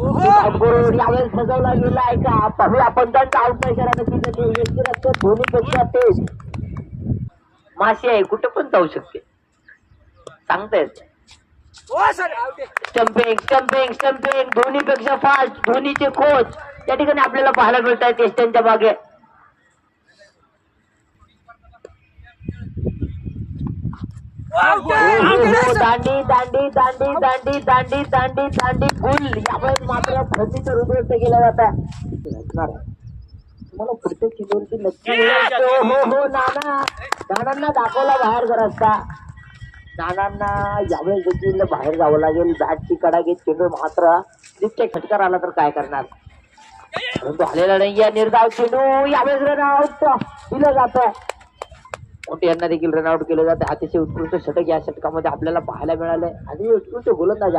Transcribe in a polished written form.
यावेळेस सजवला गेला आहे का पाहूया. पंचांचा आउट नाही करा नक्की धोनीपेक्षा तेज माशी आहे कुठे पण जाऊ शकते सांगता येत. स्टंपिंग स्टंपिंग स्टंपिंग धोनीपेक्षा फास्ट धोनीचे कोच त्या ठिकाणी आपल्याला पाहायला मिळत आहेत टेस्टांच्या मागे. दांडी दांडी दांडी दांडी दांडी दांडी दांडी फुल यावेळेस मात्र धोनीचं उद्ध्वस्त केलं जातं. मला पुढच्या चेंडूवरती नक्की नानांना दाखवला बाहेर जर असता. नानांना यावेळेस देखील बाहेर जावं लागेल. बॅटची कडा घेत चेंडू मात्र स्लिपच्या खटकार आला तर काय करणार परंतु आलेला नाही. या निर्धाव चेंडू यावेळेस रनआउट दिलं जातं. मोठे यांना देखील रनआउट केलं जाते. अतिशय उत्कृष्ट षटक या षटकामध्ये आपल्याला पाहायला मिळाले आणि उत्कृष्ट गोलंदाज